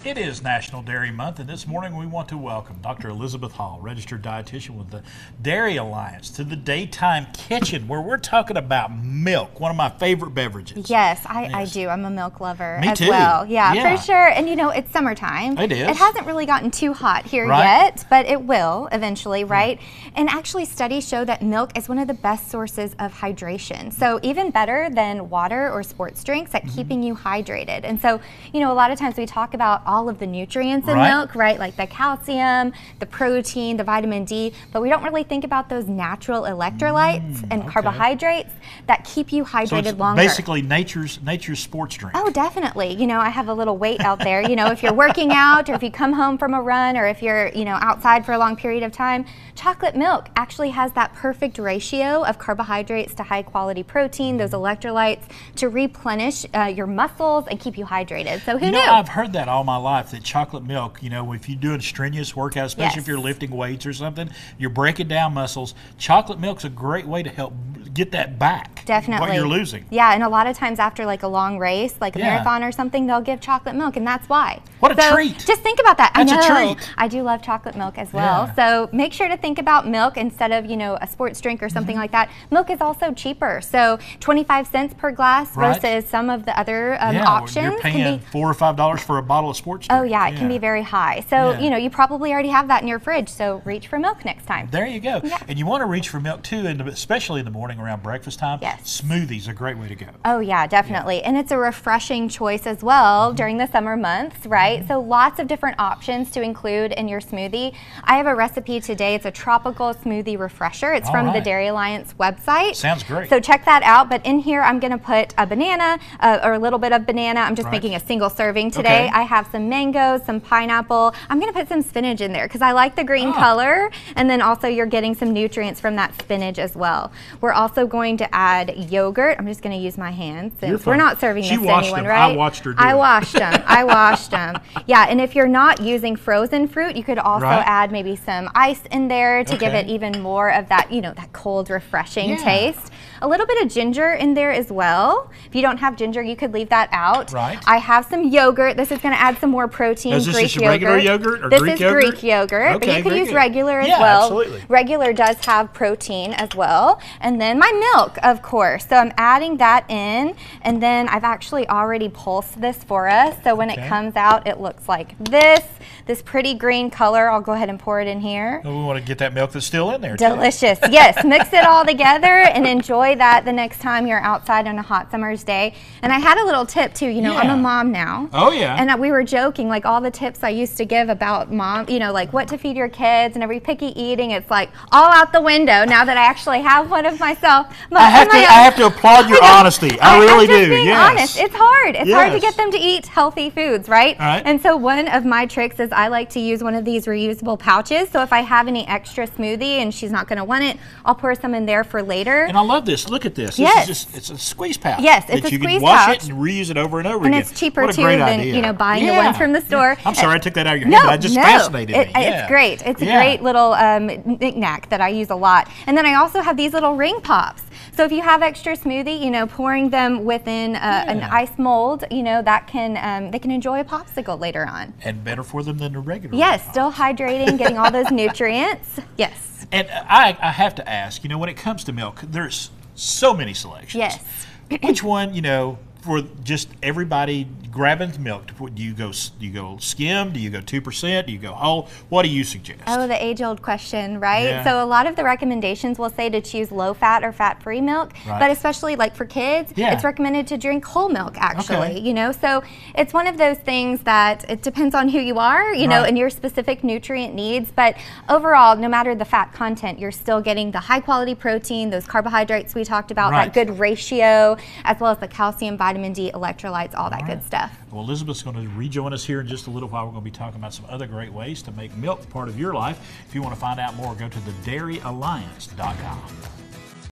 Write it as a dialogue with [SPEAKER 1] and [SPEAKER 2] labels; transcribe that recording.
[SPEAKER 1] It is National Dairy Month, and this morning we want to welcome Dr. Elizabeth Hall, registered dietitian with the Dairy Alliance, to the Daytime Kitchen, where we're talking about milk, one of my favorite beverages.
[SPEAKER 2] Yes, I do. I'm a milk lover
[SPEAKER 1] Me
[SPEAKER 2] as
[SPEAKER 1] too.
[SPEAKER 2] well. Yeah, for sure. And you know, it's summertime.
[SPEAKER 1] It is.
[SPEAKER 2] It hasn't really gotten too hot here yet, but it will eventually, right? And actually, studies show that milk is one of the best sources of hydration. So even better than water or sports drinks at keeping you hydrated. And so, you know, a lot of times we talk about all of the nutrients in milk, right? Like the calcium, the protein, the vitamin D, but we don't really think about those natural electrolytes and carbohydrates that keep you hydrated longer.
[SPEAKER 1] Basically nature's sports drink.
[SPEAKER 2] Oh, definitely. You know, I have a little weight out there. You know, if you're working out or if you come home from a run or if you're, you know, outside for a long period of time, chocolate milk actually has that perfect ratio of carbohydrates to high quality protein, those electrolytes to replenish your muscles and keep you hydrated. So who knew?
[SPEAKER 1] I've heard that all my life, that chocolate milk, you know, if you do a strenuous workout, especially if you're lifting weights or something, you're breaking down muscles, chocolate milk's a great way to help get that back.
[SPEAKER 2] Definitely.
[SPEAKER 1] What you're losing.
[SPEAKER 2] Yeah, and a lot of times after like a long race, like a marathon or something, they'll give chocolate milk, and that's why.
[SPEAKER 1] What a treat.
[SPEAKER 2] Just think about that.
[SPEAKER 1] That's
[SPEAKER 2] I know.
[SPEAKER 1] a treat.
[SPEAKER 2] I do love chocolate milk as well. So make sure to think about milk instead of, you know, a sports drink or something like that. Milk is also cheaper. So 25 cents per glass versus some of the other options.
[SPEAKER 1] You're paying $4 or $5 for a bottle of sports drink.
[SPEAKER 2] Oh yeah, it can be very high. So, you know, you probably already have that in your fridge, so reach for milk next time.
[SPEAKER 1] There you go. And you want to reach for milk too, and especially in the morning around breakfast time. Smoothies are a great way to go.
[SPEAKER 2] Oh yeah, definitely. And it's a refreshing choice as well during the summer months, right? So lots of different options to include in your smoothie. I have a recipe today. It's a tropical smoothie refresher. It's from the Dairy Alliance website.
[SPEAKER 1] Sounds great.
[SPEAKER 2] So check that out. But in here, I'm going to put a banana or a little bit of banana. I'm just making a single serving today. I have some mangoes, some pineapple. I'm going to put some spinach in there because I like the green color. And then also you're getting some nutrients from that spinach as well. We're also going to add yogurt. I'm just going to use my hands since we're not serving this to anyone, right?
[SPEAKER 1] I watched her do it.
[SPEAKER 2] I washed them. I washed them. Yeah, and if you're not using frozen fruit, you could also add maybe some ice in there to give it even more of that, you know, that cold, refreshing taste. A little bit of ginger in there as well. If you don't have ginger, you could leave that out. I have some yogurt. This is going to add some more protein.
[SPEAKER 1] Is this just regular yogurt or
[SPEAKER 2] this
[SPEAKER 1] Greek
[SPEAKER 2] is
[SPEAKER 1] yogurt?
[SPEAKER 2] Greek yogurt, but you could use regular as well.
[SPEAKER 1] Absolutely.
[SPEAKER 2] Regular does have protein as well. And then my milk, of course. So I'm adding that in, and then I've actually already pulsed this for us. So when it comes out, it looks like this pretty green color. I'll go ahead and pour it in here.
[SPEAKER 1] We want to get that milk that's still in there.
[SPEAKER 2] Delicious. Yes, mix it all together and enjoy that the next time you're outside on a hot summer's day. And I had a little tip too. You know, I'm a mom now.
[SPEAKER 1] Oh yeah.
[SPEAKER 2] And we were joking, like all the tips I used to give about mom, you know, like what to feed your kids and every picky eating, it's like all out the window now that I actually have one of myself.
[SPEAKER 1] I have to applaud your honesty. I really do.
[SPEAKER 2] Being honest, it's hard. It's hard to get them to eat healthy foods, right? And so one of my tricks is I like to use one of these reusable pouches. So if I have any extra smoothie and she's not going to want it, I'll pour some in there for later.
[SPEAKER 1] And I love this. Look at this.
[SPEAKER 2] Yes.
[SPEAKER 1] This is just, it's a squeeze pouch.
[SPEAKER 2] Yes, it's a squeeze pouch.
[SPEAKER 1] You can wash it and reuse it over and over again.
[SPEAKER 2] And it's cheaper too than, you know, buying the ones from the store.
[SPEAKER 1] I'm sorry I took that out of your hand, but that just fascinated me.
[SPEAKER 2] It's great. It's a great little knick-knack that I use a lot. And then I also have these little ring pops. So if you have extra smoothie, you know, pouring them within an ice mold, you know, that can they can enjoy a popsicle later on.
[SPEAKER 1] And better for them than the regular.
[SPEAKER 2] Yes, still hydrating, getting all those nutrients. Yes.
[SPEAKER 1] And I have to ask, you know, when it comes to milk, there's so many selections.
[SPEAKER 2] Yes.
[SPEAKER 1] Which one, you know, for just everybody grabbing milk, do you go skim? Do you go 2%? Do you go whole? What do you suggest?
[SPEAKER 2] Oh, the age-old question, right? So a lot of the recommendations will say to choose low-fat or fat-free milk, but especially like for kids, it's recommended to drink whole milk actually, you know? So it's one of those things that it depends on who you are, you know, and your specific nutrient needs, but overall, no matter the fat content, you're still getting the high-quality protein, those carbohydrates we talked about, that good ratio, as well as the calcium, vitamin D, electrolytes, all that good stuff.
[SPEAKER 1] Well, Elizabeth's going to rejoin us here in just a little while. We're going to be talking about some other great ways to make milk part of your life. If you want to find out more, go to thedairyalliance.com.